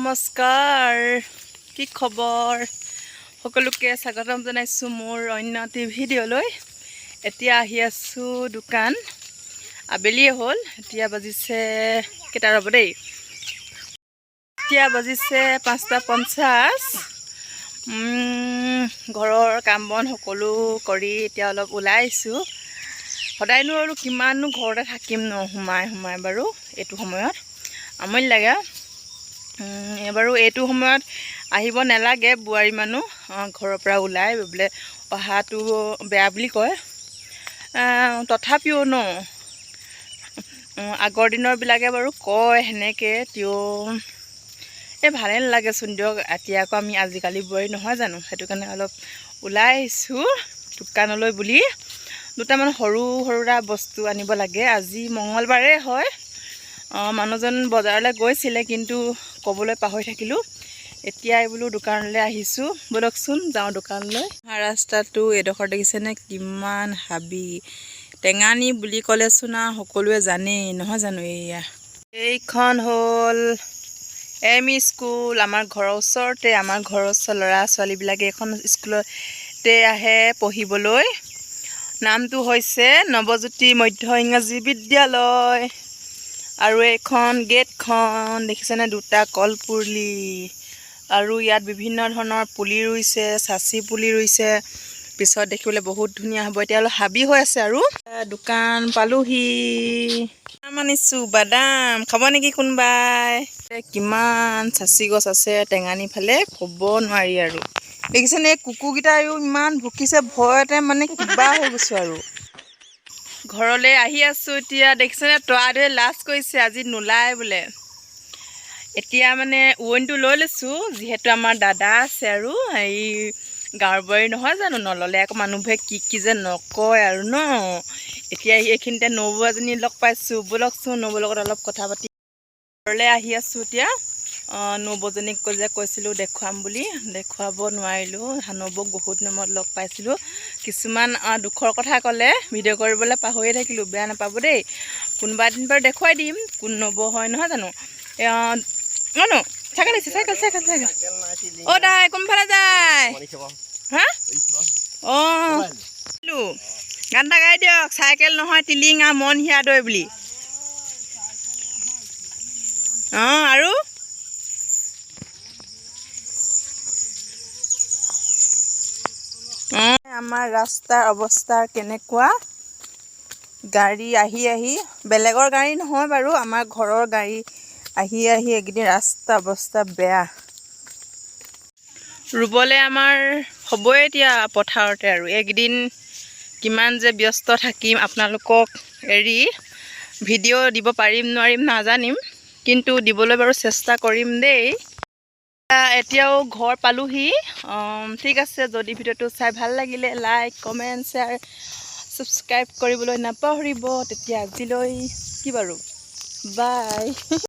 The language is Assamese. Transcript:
নমস্কাৰ কি খবৰ সকলোকে স্বাগতম জনাইছো মোৰ অন্য টি ভিডিঅ'লৈ এতিয়া আহি আছো দোকান আবেলিয়ে হ'ল এতিয়া বাজিছে কেটা ৰব দেই এতিয়া বাজিছে 5:50 ঘৰৰ কাম বন সকলো কৰি এতিয়া অলপ ওলাই আহিছো সদায়নো আৰু কিমাননো ঘৰতে থাকিম ন সোমাই বাৰু এইটো সময়ত আমনি লাগে এবাৰো এইটো সময়ত আহিব নালাগে বুৱাৰী মানুহ ঘৰৰ পৰা ওলাই বোলে অহাটো বেয়া বুলি কয় তথাপিও ন আগৰ দিনৰ বিলাকে বাৰু কয় হেনেকে তিও এই ভালে নালাগে চোন দিয়ক এতিয়া আকৌ আমি আজিকালি বুৱাৰী নহয় জানো সেইটো কাৰণে অলপ ওলাই আহিছো দোকানলৈ বুলি দুটামান সৰু সৰুৰা বস্তু আনিব লাগে আজি মঙ্গলবাৰে হয় মানুহজন বজাৰলৈ গৈছিলে কিন্তু ক'বলৈ পাহৰি থাকিলো এতিয়া বোলো দোকানলৈ আহিছো বলকচোন যাওঁ দোকানলৈ ৰাস্তাটো এডোখৰ দেখিছেনে কিমান হাবি টেঙানি বুলি ক'লেচোন সকলোৱে জানে নহয় জানো এইখন হ'ল এমই স্কুল আমাৰ ঘৰৰ ওচৰতে আমাৰ ঘৰৰ ওচৰৰ ল'ৰা ছোৱালীবিলাকে এখন স্কুলতে আহে পঢ়িবলৈ নামটো হৈছে নৱজ্যোতি মধ্য ইংৰাজী বিদ্যালয় আৰু এখন গেটখন দেখিছেনে দুটা কলপুলি আৰু ইয়াত বিভিন্ন ধৰণৰ পুলি ৰুইছে চাচি পুলি ৰুইছে পিছত দেখিবলৈ বহুত ধুনীয়া হ'ব এতিয়া অলপ হাবি হৈ আছে আৰু দোকান পালোহি আনিছো বাদাম খাব নেকি কোনবাই কিমান চাচি গছ আছে টেঙানি ফালে ক'ব নোৱাৰি আৰু দেখিছেনে কুকুৰকেইটাও ইমান ভুকিছে ভয়তে মানে কিবা হৈ গৈছো আৰু ঘৰলৈ আহি আছো এতিয়া দেখিছেনে তৰাটোৱে লাজ কৰিছে আজি নোলাই বোলে এতিয়া মানে উইনটো লৈ লৈছো যিহেতু আমাৰ দাদা আছে আৰু এই গাঁৱৰ বোৱাৰী নহয় জানো নললে আকৌ মানুহবোৰে কি যে নকয় আৰু ন এতিয়া এইখিনিতে নবৌ এজনী লগ পাইছো বলকচোন নবৌৰ লগত অলপ কথা পাতি ঘৰলৈ আহি আছো এতিয়া নবৌজনীক কৈছিলো দেখুৱাম বুলি দেখুৱাব নোৱাৰিলো নবৌক বহুত দিনত লগ পাইছিলো কিছুমান দুখৰ কথা ক'লে ভিডিঅ' কৰিবলৈ পাহৰিয়ে থাকিলো বেয়া নাপাব দেই কোনোবা দিন বাৰু দেখুৱাই দিম কোন নবৌ হয় নহয় জানো ন চাইকেল আছে চাইকেল চাইকেল চাইকেল অ দাই কোনফালে যায় হা গান এটা গাই দিয়ক চাইকেল নহয় টিলিঙা মন হিয়া দৈ বুলি আৰু আমাৰ ৰাস্তাৰ অৱস্থা কেনেকুৱা গাড়ী আহি আহি বেলেগৰ গাড়ী নহয় বাৰু আমাৰ ঘৰৰ গাড়ী আহি আহি একদিন ৰাস্তা অৱস্থা বেয়া ৰুবলৈ আমাৰ হ'বই এতিয়া পথাৰতে আৰু একদিন কিমান যে ব্যস্ত থাকিম আপোনালোকক এৰি ভিডিঅ' দিব পাৰিম নোৱাৰিম নাজানিম কিন্তু দিবলৈ বাৰু চেষ্টা কৰিম দেই এতিয়াও ঘৰ পালোহি ঠিক আছে যদি ভিডিঅ'টো চাই ভাল লাগিলে লাইক কমেণ্ট শ্বেয়াৰ ছাবস্ক্ৰাইব কৰিবলৈ নাপাহৰিব তেতিয়া আজিলৈ কি বাৰু বাই